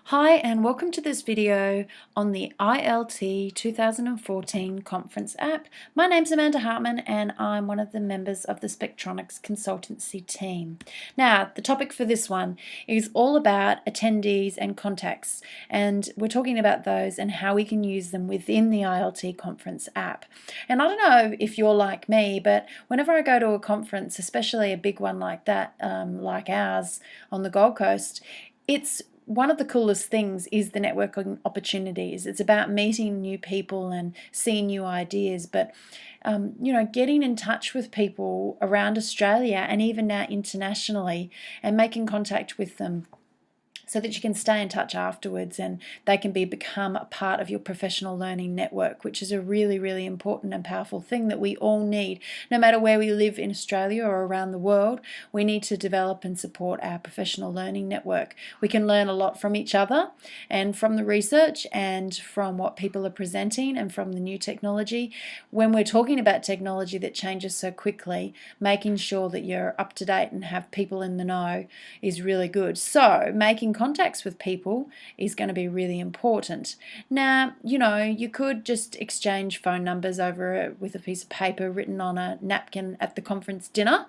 Hi and welcome to this video on the ILT2014 Conference app. My name's Amanda Hartman and I'm one of the members of the Spectronics consultancy team. Now, the topic for this one is all about attendees and contacts, and we're talking about those and how we can use them within the ILT Conference app. And I don't know if you're like me, but whenever I go to a conference, especially a big one like that, like ours on the Gold Coast, it's one of the coolest things is the networking opportunities. It's about meeting new people and seeing new ideas, but getting in touch with people around Australia and even now internationally and making contact with them so that you can stay in touch afterwards and they can become a part of your professional learning network, which is a really, really important and powerful thing that we all need. No matter where we live in Australia or around the world, we need to develop and support our professional learning network. We can learn a lot from each other and from the research and from what people are presenting and from the new technology. When we're talking about technology that changes so quickly, making sure that you're up to date and have people in the know is really good. So making contacts with people is going to be really important. Now, you could just exchange phone numbers over with a piece of paper written on a napkin at the conference dinner.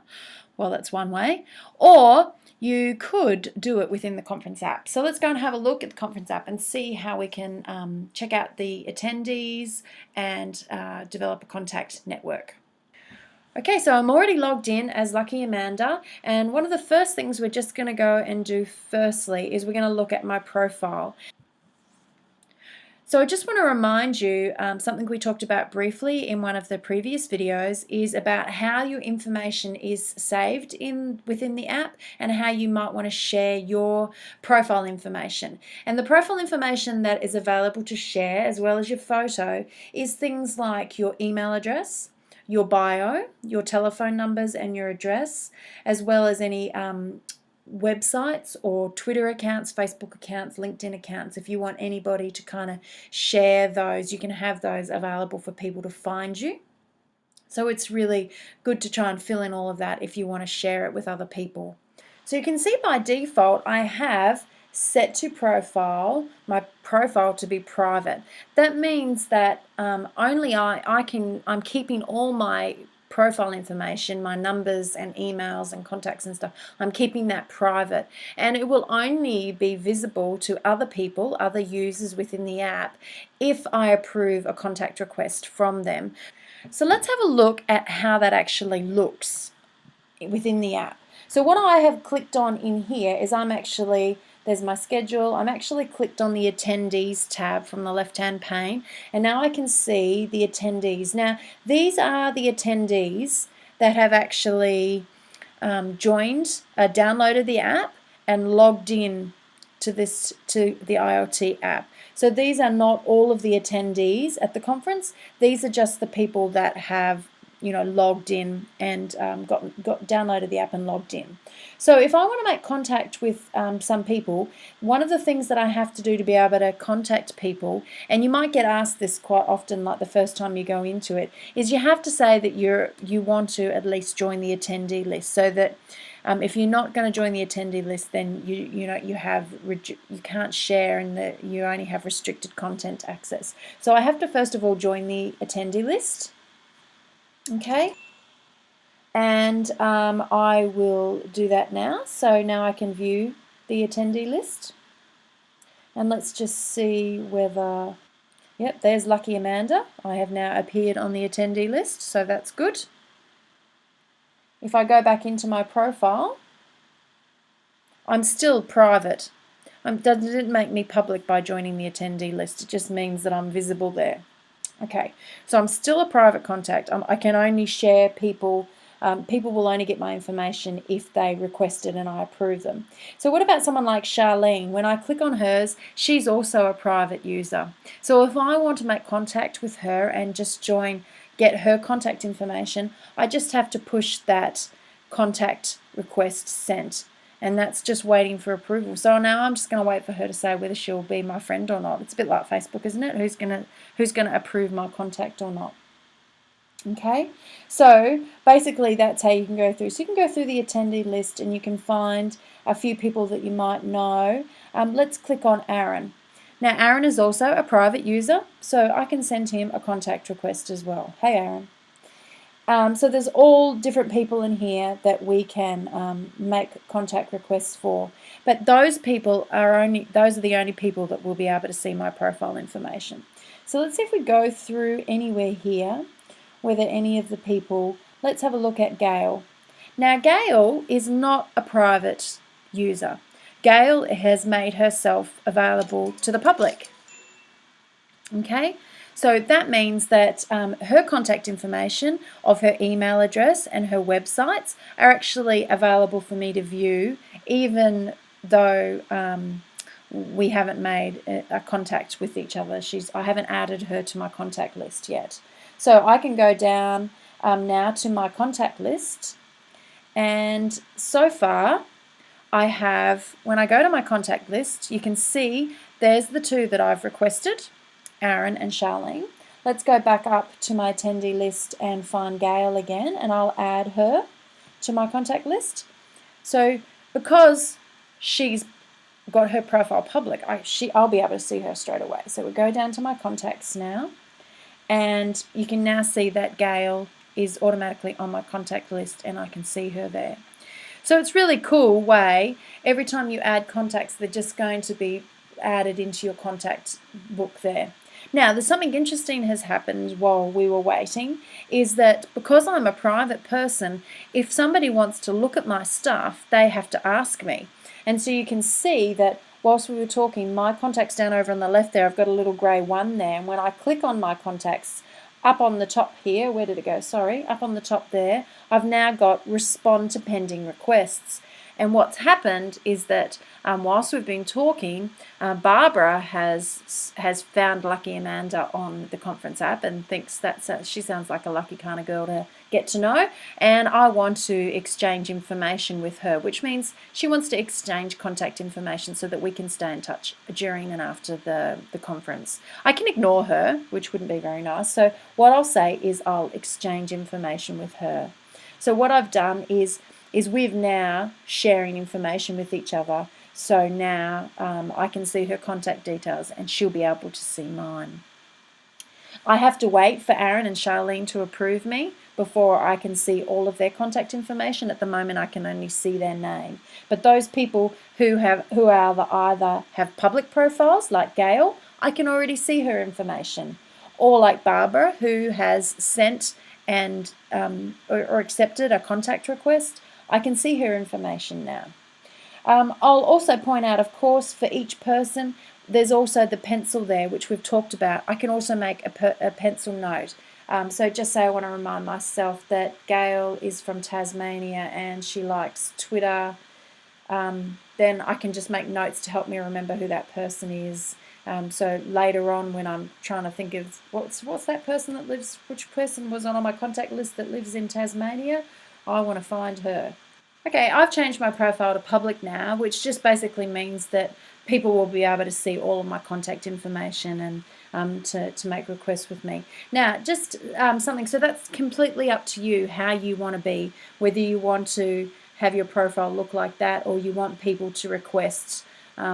Well, that's one way. Or you could do it within the conference app. So let's go and have a look at the conference app and see how we can check out the attendees and develop a contact network. Okay, so I'm already logged in as Lucky Amanda, and one of the first things we're just going to go and do firstly is we're going to look at my profile. So I just want to remind you something we talked about briefly in one of the previous videos is about how your information is saved within the app and how you might want to share your profile information. And the profile information that is available to share as well as your photo is things like your email address, your bio, your telephone numbers and your address, as well as any websites or Twitter accounts, Facebook accounts, LinkedIn accounts. If you want anybody to kind of share those, you can have those available for people to find you. So it's really good to try and fill in all of that if you want to share it with other people. So you can see by default I have set to profile, my profile to be private. That means that only I'm keeping all my profile information, my numbers and emails and contacts and stuff, I'm keeping that private, and it will only be visible to other people, other users within the app, if I approve a contact request from them. So let's have a look at how that actually looks within the app. So what I have clicked on in here is there's my schedule. I'm actually clicked on the Attendees tab from the left-hand pane, and now I can see the attendees. Now, these are the attendees that have actually downloaded the app and logged in to the IoT app. So these are not all of the attendees at the conference. These are just the people that have logged in and got downloaded the app and logged in. So if I want to make contact with some people, one of the things that I have to do to be able to contact people, and you might get asked this quite often, like the first time you go into it, is you have to say that you want to at least join the attendee list, so that if you're not going to join the attendee list, then you can't share, and you only have restricted content access. So I have to first of all join the attendee list. Okay, and I will do that now. So now I can view the attendee list, and let's just see whether, yep, there's Lucky Amanda. I have now appeared on the attendee list, so that's good. If I go back into my profile, I'm still private. It didn't make me public by joining the attendee list. It just means that I'm visible there. Okay, so I'm still a private contact. I can only share people. People will only get my information if they request it and I approve them. So what about someone like Charlene? When I click on hers, she's also a private user. So if I want to make contact with her and just get her contact information, I just have to push that contact request sent. And that's just waiting for approval. So now I'm just going to wait for her to say whether she'll be my friend or not. It's a bit like Facebook, isn't it? Who's going to approve my contact or not? Okay, so basically that's how you can go through. So you can go through the attendee list and you can find a few people that you might know. Let's click on Aaron. Now Aaron is also a private user, so I can send him a contact request as well. Hey Aaron. So there's all different people in here that we can make contact requests for, but those are the only people that will be able to see my profile information. So let's see if we go through anywhere here, whether any of the people. Let's have a look at Gail. Now Gail is not a private user. Gail has made herself available to the public. Okay, so that means that her contact information of her email address and her websites are actually available for me to view, even though we haven't made a contact with each other. I haven't added her to my contact list yet. So I can go down now to my contact list, and so far I have, when I go to my contact list, you can see there's the two that I've requested, Aaron and Charlene. Let's go back up to my attendee list and find Gail again, and I'll add her to my contact list. So because she's got her profile public, I'll be able to see her straight away. So we go down to my contacts now, and you can now see that Gail is automatically on my contact list and I can see her there. So it's really cool way, every time you add contacts, they're just going to be added into your contact book there. Now, there's something interesting has happened while we were waiting, is that because I'm a private person, if somebody wants to look at my stuff, they have to ask me. And so you can see that whilst we were talking, my contacts down over on the left there, I've got a little grey one there, and when I click on my contacts, up on the top here, where did it go? Sorry, up on the top there, I've now got respond to pending requests. And what's happened is that whilst we've been talking, Barbara has found Lucky Amanda on the conference app and thinks she sounds like a lucky kind of girl to get to know. And I want to exchange information with her, which means she wants to exchange contact information so that we can stay in touch during and after the conference. I can ignore her, which wouldn't be very nice. So what I'll say is I'll exchange information with her. So what I've done is we're now sharing information with each other. So now I can see her contact details and she'll be able to see mine. I have to wait for Aaron and Charlene to approve me before I can see all of their contact information. At the moment I can only see their name. But those people who either have public profiles like Gail, I can already see her information. Or like Barbara, who has sent and or accepted a contact request, I can see her information now. I'll also point out, of course, for each person, there's also the pencil there, which we've talked about. I can also make a pencil note. So just say I want to remind myself that Gail is from Tasmania and she likes Twitter. Then I can just make notes to help me remember who that person is. So later on, when I'm trying to think of what's that person that lives, which person was on my contact list that lives in Tasmania, I want to find her. Okay, I've changed my profile to public now, which just basically means that people will be able to see all of my contact information and to make requests with me. Now, just something, so that's completely up to you how you want to be, whether you want to have your profile look like that or you want people to request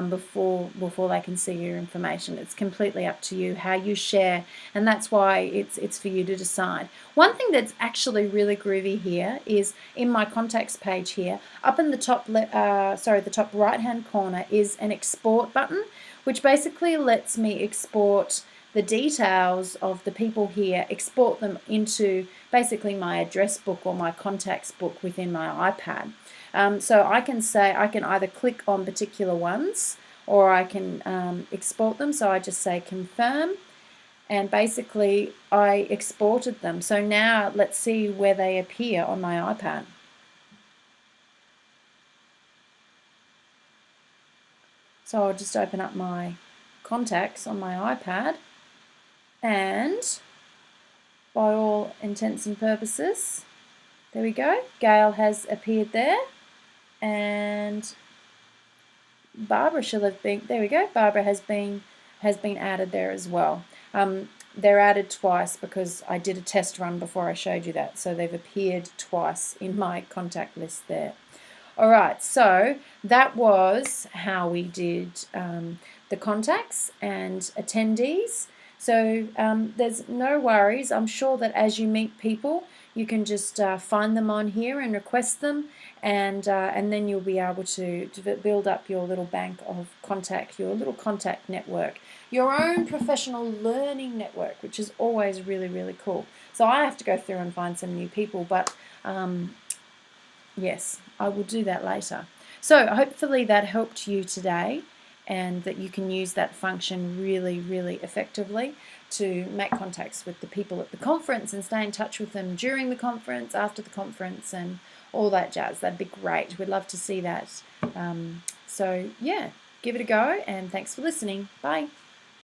before they can see your information. It's completely up to you how you share, and that's why it's for you to decide. One thing that's actually really groovy here is in my contacts page here, up in the top the top right hand corner is an export button, which basically lets me export the details of the people here, export them into basically my address book or my contacts book within my iPad. So I can either click on particular ones or I can export them. So I just say confirm, and basically I exported them. So now let's see where they appear on my iPad. So I'll just open up my contacts on my iPad, and by all intents and purposes, there we go, Gail has appeared there. And Barbara shall have been, there we go, Barbara has been added there as well. They're added twice because I did a test run before I showed you that, so they've appeared twice in my contact list there. All right, so that was how we did the contacts and attendees. So there's no worries. I'm sure that as you meet people, you can just find them on here and request them, and then you'll be able to build up your little bank of contact, your little contact network, your own professional learning network, which is always really, really cool. So I have to go through and find some new people, but yes, I will do that later. So hopefully that helped you today, and that you can use that function really, really effectively to make contacts with the people at the conference and stay in touch with them during the conference, after the conference, and all that jazz. That'd be great. We'd love to see that. So yeah, give it a go, and thanks for listening. Bye.